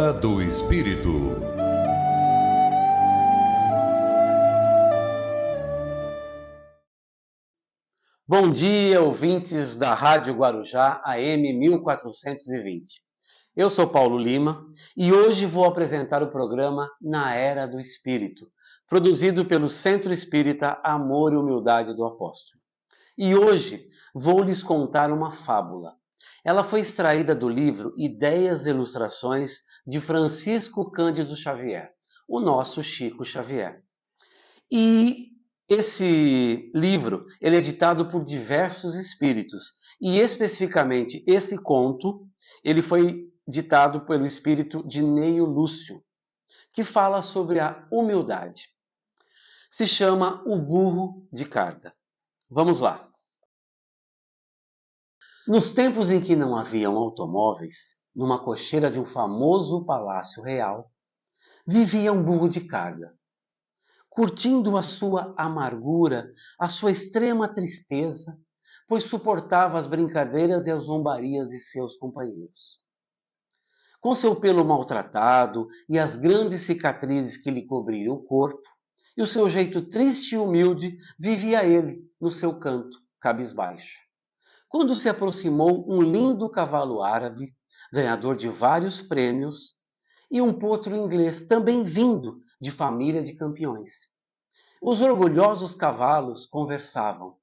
Era do Espírito. Bom dia, ouvintes da Rádio Guarujá, AM 1420. Eu sou Paulo Lima e hoje vou apresentar o programa Na Era do Espírito, produzido pelo Centro Espírita Amor e Humildade do Apóstolo. E hoje vou lhes contar uma fábula. Ela foi extraída do livro Ideias e Ilustrações de Francisco Cândido Xavier, o nosso Chico Xavier. E esse livro, ele é ditado por diversos espíritos, e especificamente esse conto, ele foi ditado pelo espírito de Neio Lúcio, que fala sobre a humildade. Se chama O Burro de Carga. Vamos lá. Nos tempos em que não haviam automóveis, numa cocheira de um famoso palácio real, vivia um burro de carga, curtindo a sua amargura, a sua extrema tristeza, pois suportava as brincadeiras e as zombarias de seus companheiros. Com seu pelo maltratado e as grandes cicatrizes que lhe cobriam o corpo, e o seu jeito triste e humilde, vivia ele no seu canto, cabisbaixo. Quando se aproximou um lindo cavalo árabe, ganhador de vários prêmios, e um potro inglês, também vindo de família de campeões. Os orgulhosos cavalos conversavam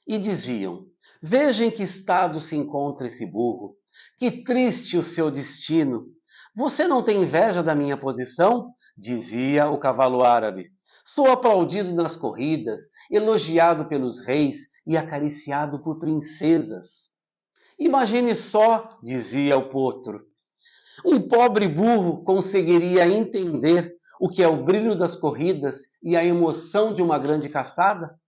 e diziam: veja em que estado se encontra esse burro, que triste o seu destino. Você não tem inveja da minha posição? Dizia o cavalo árabe. Sou aplaudido nas corridas, elogiado pelos reis e acariciado por princesas. Imagine só, dizia o potro, um pobre burro conseguiria entender o que é o brilho das corridas e a emoção de uma grande caçada?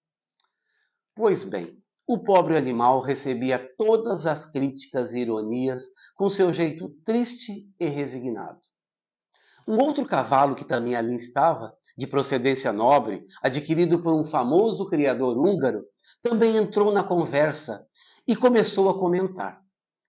Pois bem, o pobre animal recebia todas as críticas e ironias com seu jeito triste e resignado. Um outro cavalo que também ali estava, de procedência nobre, adquirido por um famoso criador húngaro, também entrou na conversa e começou a comentar.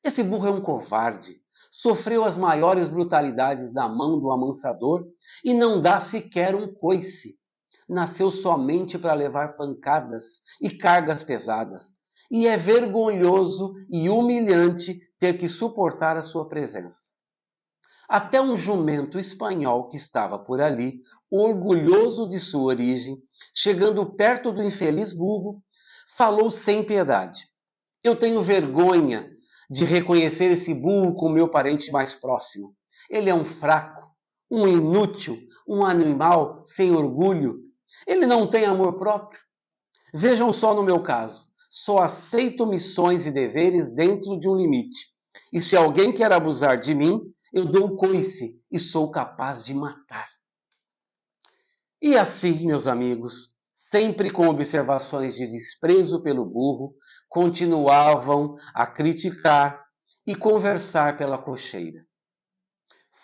Esse burro é um covarde, sofreu as maiores brutalidades da mão do amansador e não dá sequer um coice. Nasceu somente para levar pancadas e cargas pesadas, e é vergonhoso e humilhante ter que suportar a sua presença. Até um jumento espanhol que estava por ali, orgulhoso de sua origem, chegando perto do infeliz burro, falou sem piedade. Eu tenho vergonha de reconhecer esse burro como meu parente mais próximo. Ele é um fraco, um inútil, um animal sem orgulho. Ele não tem amor próprio. Vejam só no meu caso. Só aceito missões e deveres dentro de um limite. E se alguém quer abusar de mim, eu dou um coice e sou capaz de matar. E assim, meus amigos, sempre com observações de desprezo pelo burro, continuavam a criticar e conversar pela cocheira.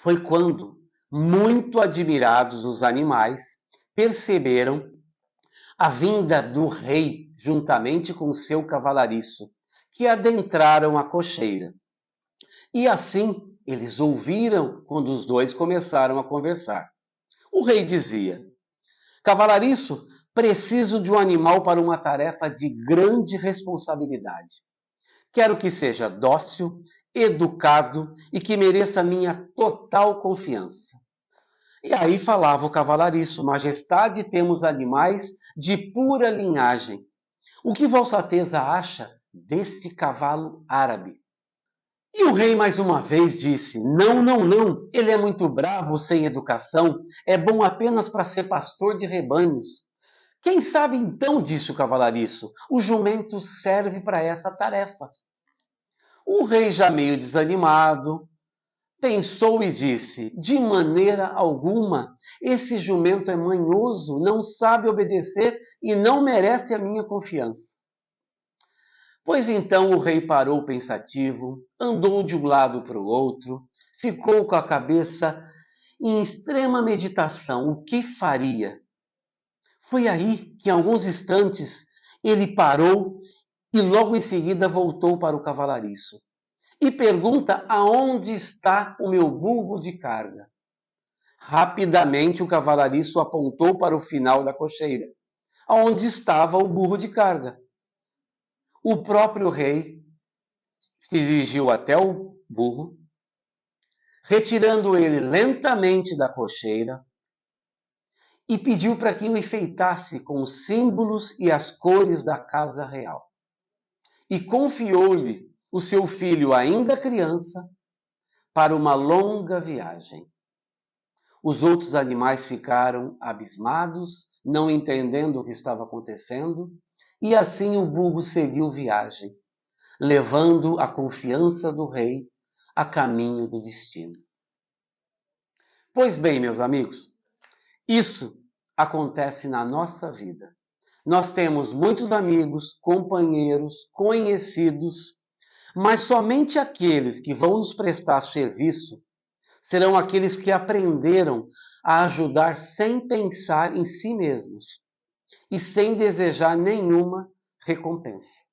Foi quando, muito admirados os animais, perceberam a vinda do rei juntamente com seu cavalariço, que adentraram a cocheira. E assim eles ouviram quando os dois começaram a conversar. O rei dizia: cavalariço, preciso de um animal para uma tarefa de grande responsabilidade. Quero que seja dócil, educado e que mereça minha total confiança. E aí falava o cavalariço: majestade, temos animais de pura linhagem. O que Vossa Alteza acha desse cavalo árabe? E o rei mais uma vez disse: não, não, não, ele é muito bravo, sem educação, é bom apenas para ser pastor de rebanhos. Quem sabe então, disse o cavalariço, o jumento serve para essa tarefa. O rei, já meio desanimado, pensou e disse: de maneira alguma, esse jumento é manhoso, não sabe obedecer e não merece a minha confiança. Pois então o rei parou pensativo, andou de um lado para o outro, ficou com a cabeça em extrema meditação. O que faria? Foi aí que, em alguns instantes, ele parou e logo em seguida voltou para o cavalariço. e pergunta aonde está o meu burro de carga. Rapidamente o cavalariço apontou para o final da cocheira, onde estava o burro de carga. O próprio rei se dirigiu até o burro, retirando ele lentamente da cocheira, e pediu para que o enfeitasse com os símbolos e as cores da casa real. E confiou-lhe o seu filho, ainda criança, para uma longa viagem. Os outros animais ficaram abismados, não entendendo o que estava acontecendo, e assim o burro seguiu viagem, levando a confiança do rei a caminho do destino. Pois bem, meus amigos, isso acontece na nossa vida. Nós temos muitos amigos, companheiros, conhecidos, mas somente aqueles que vão nos prestar serviço serão aqueles que aprenderam a ajudar sem pensar em si mesmos e sem desejar nenhuma recompensa.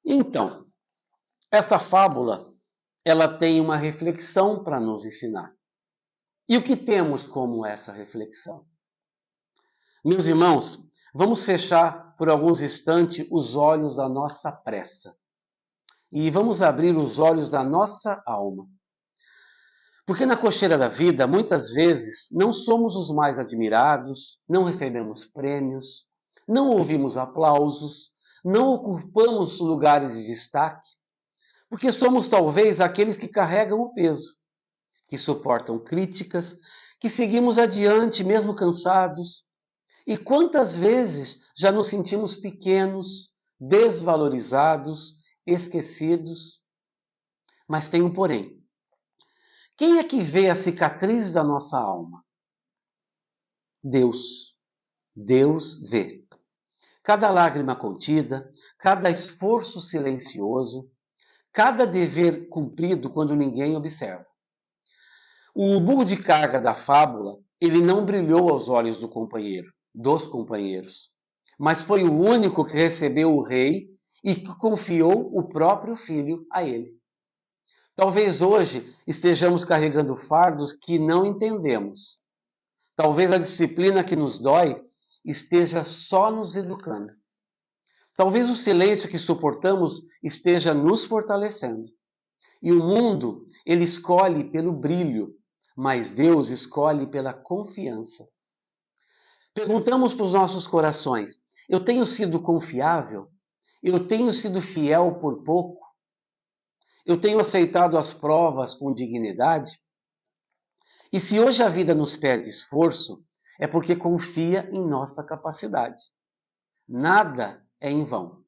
Então, essa fábula, ela tem uma reflexão para nos ensinar. E o que temos como essa reflexão? Meus irmãos, vamos fechar por alguns instantes os olhos da nossa pressa. E vamos abrir os olhos da nossa alma. Porque na cocheira da vida, muitas vezes, não somos os mais admirados, não recebemos prêmios, não ouvimos aplausos, não ocupamos lugares de destaque, porque somos talvez aqueles que carregam o peso, que suportam críticas, que seguimos adiante mesmo cansados. E quantas vezes já nos sentimos pequenos, desvalorizados, esquecidos? Mas tem um porém. Quem é que vê a cicatriz da nossa alma? Deus. Deus vê. Cada lágrima contida, cada esforço silencioso, cada dever cumprido quando ninguém observa. O burro de carga da fábula, ele não brilhou aos olhos do companheiro, dos companheiros, mas foi o único que recebeu o rei e que confiou o próprio filho a ele. Talvez hoje estejamos carregando fardos que não entendemos. Talvez a disciplina que nos dói esteja só nos educando. Talvez o silêncio que suportamos esteja nos fortalecendo. E o mundo, ele escolhe pelo brilho, mas Deus escolhe pela confiança. Perguntamos para os nossos corações: eu tenho sido confiável? Eu tenho sido fiel por pouco? Eu tenho aceitado as provas com dignidade? E se hoje a vida nos pede esforço, é porque confia em nossa capacidade. Nada é em vão.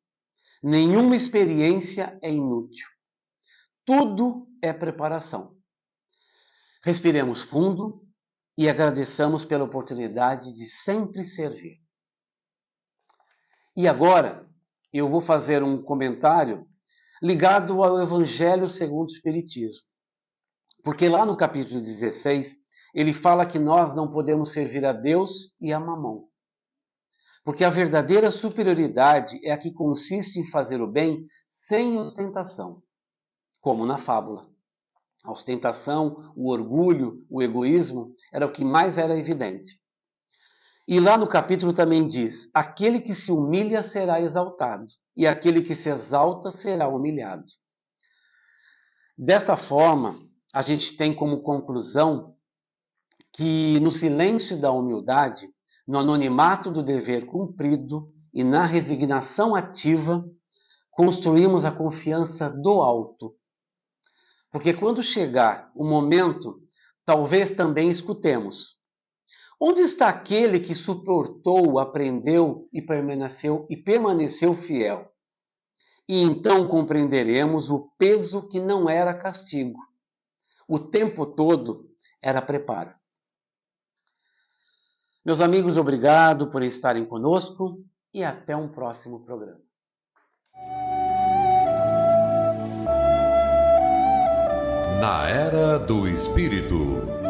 Nenhuma experiência é inútil. Tudo é preparação. Respiremos fundo e agradeçamos pela oportunidade de sempre servir. E agora eu vou fazer um comentário ligado ao Evangelho segundo o Espiritismo. Porque lá no capítulo 16, ele fala que nós não podemos servir a Deus e a Mamon. Porque a verdadeira superioridade é a que consiste em fazer o bem sem ostentação, como na fábula. A ostentação, o orgulho, o egoísmo era o que mais era evidente. E lá no capítulo também diz: aquele que se humilha será exaltado, e aquele que se exalta será humilhado. Dessa forma, a gente tem como conclusão que no silêncio da humildade, no anonimato do dever cumprido e na resignação ativa, construímos a confiança do alto. Porque quando chegar o momento, talvez também escutemos: onde está aquele que suportou, aprendeu e permaneceu fiel? E então compreenderemos o peso que não era castigo. O tempo todo era preparo. Meus amigos, obrigado por estarem conosco e até um próximo programa. Na Era do Espírito.